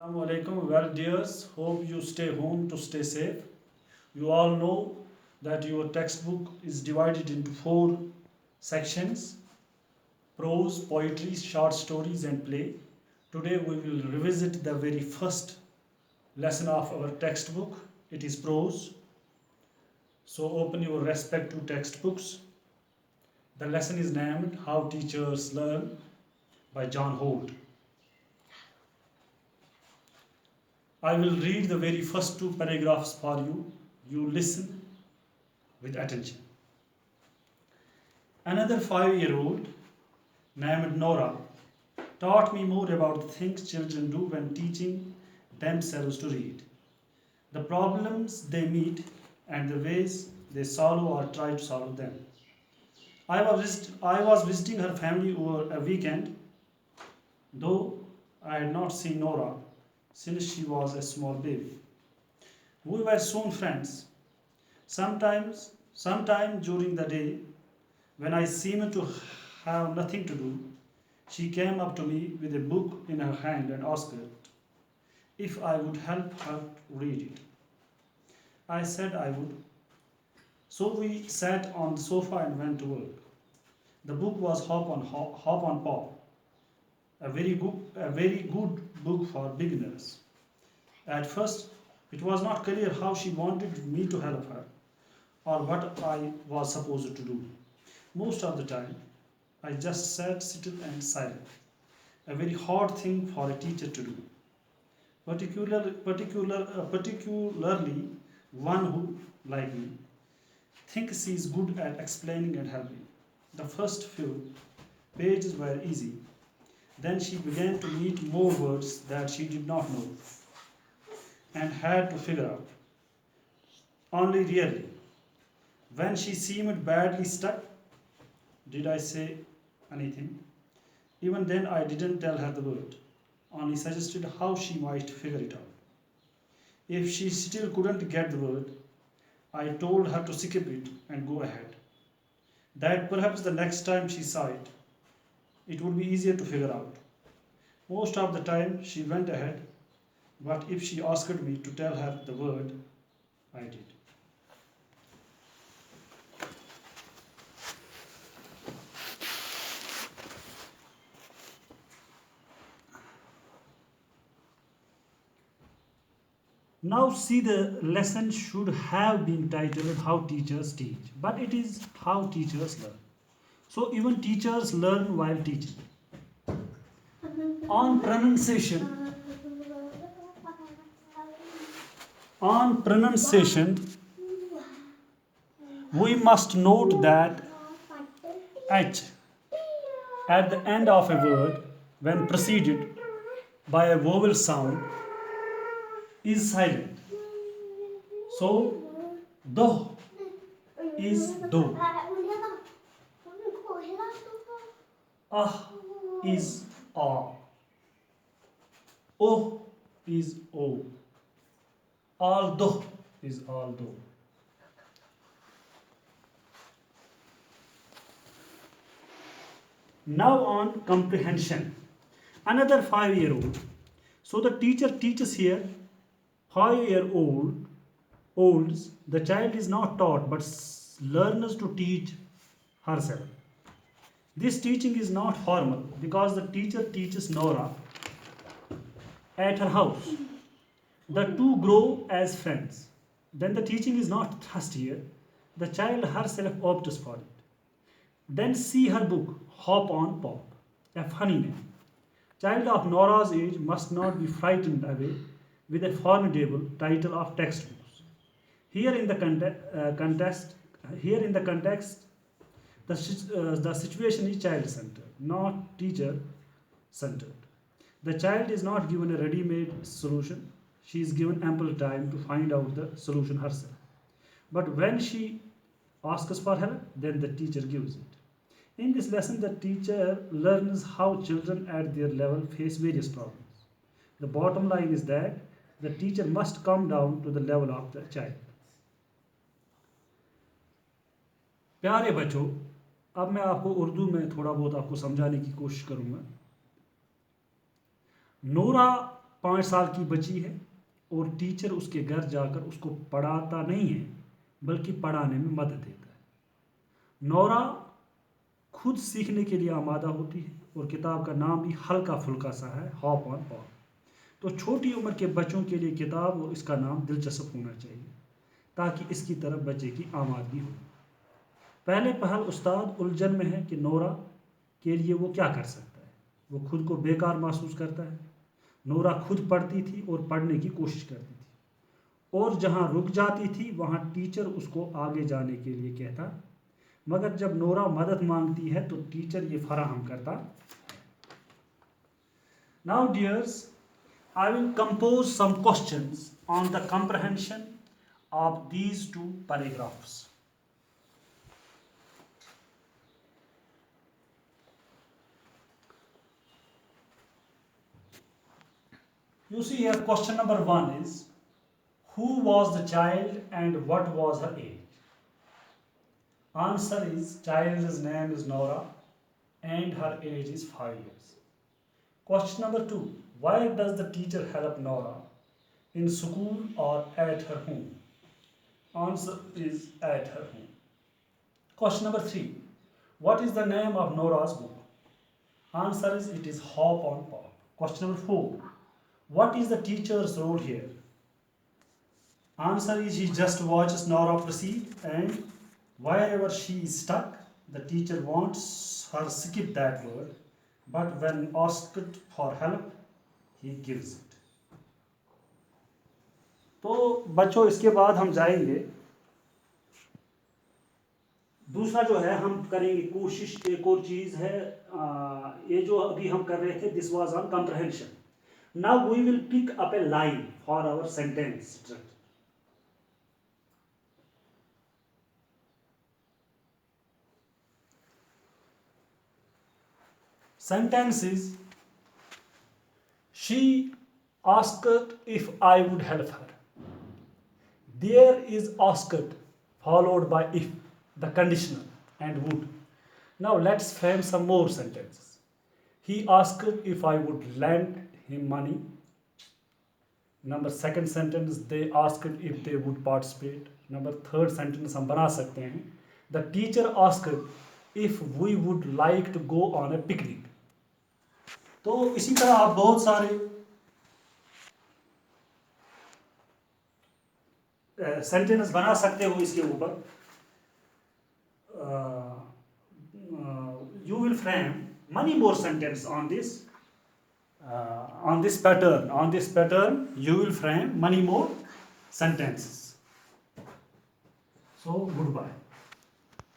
Assalamualaikum. Well, dears, hope you stay home to stay safe. You all know that your textbook is divided into four sections: prose, poetry, short stories, and play. Today we will revisit the very first lesson of our textbook. It is prose. So open your respective textbooks. The lesson is named How Teachers Learn by John Holt. I will read the very first two paragraphs for you. You listen with attention. Another 5-year-old named Nora taught me more about the things children do when teaching themselves to read, the problems they meet, and the ways they solve or try to solve them. I was visiting her family over a weekend, though I had not seen Nora since she was a small baby. We were soon friends. Sometime during the day, when I seemed to have nothing to do, she came up to me with a book in her hand and asked if I would help her read it. I said I would. So we sat on the sofa and went to work. The book was Hop on Pop, a very good book for beginners. At first, it was not clear how she wanted me to help her or what I was supposed to do. Most of the time, I just sat still and silent, a very hard thing for a teacher to do, particularly one who, like me, thinks she is good at explaining and helping. The first few pages were easy. Then she began to meet more words that she did not know and had to figure out. Only rarely, when she seemed badly stuck, did I say anything. Even then, I didn't tell her the word, only suggested how she might figure it out. If she still couldn't get the word, I told her to skip it and go ahead. That perhaps the next time she saw it, it would be easier to figure out. Most of the time she went ahead, but if she asked me to tell her the word, I did. Now, see, the lesson should have been titled How Teachers Teach, but it is How Teachers Learn. So, even teachers learn while teaching. On pronunciation, on pronunciation, we must note that H at the end of a word, when preceded by a vowel sound, is silent. So, do is do. Ah is ah. O is o. Although is although. Now on comprehension. Another 5-year-old. So the teacher teaches here 5-year-olds. The child is not taught but learns to teach herself. This teaching is not formal because the teacher teaches Nora at her house. The two grow as friends. Then the teaching is not thrust here. The child herself opts for it. Then see her book, Hop on Pop, a funny name. Child of Nora's age must not be frightened away with a formidable title of textbooks. Here in the context, the situation is child-centered, not teacher-centered. The child is not given a ready-made solution. She is given ample time to find out the solution herself. But when she asks for help, then the teacher gives it. In this lesson, the teacher learns how children at their level face various problems. The bottom line is that the teacher must come down to the level of the child. प्यारे बच्चों, अब मैं आपको उर्दू में थोड़ा बहुत आपको समझाने की कोशिश करूंगा. नोरा 5 साल की बच्ची है और टीचर उसके घर जाकर उसको पढ़ाता नहीं है बल्कि पढ़ाने में मदद देता है। नोरा खुद सीखने के लिए आमादा होती है और किताब का नाम भी हल्का फुल्का सा है, हॉप ऑन पॉप। तो छोटी उम्र के बच्चों के लिए किताब और इसका नाम दिलचस्प होना चाहिए ताकि इसकी तरफ बच्चे की आमादगी हो। पहले पहल उस्ताद उलझन में है कि नोरा के लिए वो क्या कर सकता है। वो खुद को बेकार महसूस करता है। नोरा खुद पढ़ती थी और पढ़ने की कोशिश करती थी और जहाँ रुक जाती थी वहाँ टीचर उसको आगे जाने के लिए कहता, मगर जब नोरा मदद मांगती है तो टीचर ये फराहम करता। Now dears, I will compose some questions on the comprehension of these two paragraphs. You see here, question number 1 is, who was the child and what was her age? Answer is, child's name is Nora and her age is 5 years. Question number 2, why does the teacher help Nora? In school or at her home? Answer is at her home. Question number 3, what is the name of Nora's book? Answer is, it is Hop on Pop. Question number 4, what is the teacher's role here? Answer is, he just watches Nora proceed and wherever she is stuck, the teacher wants her skip that word, but when asked for help, he gives it. तो बच्चों, इसके बाद हम जाएंगे, दूसरा जो है हम करेंगे कोशिश। एक और चीज़ है, ये जो अभी हम कर रहे थे, this was on comprehension. Now we will pick up a line for our sentence structure. Sentence is, she asked if I would help her. There is asked followed by if, the conditional, and would. Now let's frame some more sentences. He asked if I would lend him money. Number second sentence, they asked if they would participate. Number third sentence हम बना सकते हैं, the teacher asked if we would like to go on a picnic. तो इसी तरह आप बहुत सारे सेंटेंस बना सकते हो इसके ऊपर. You will frame many more sentences on this pattern. On this pattern, you will frame many more sentences. So goodbye.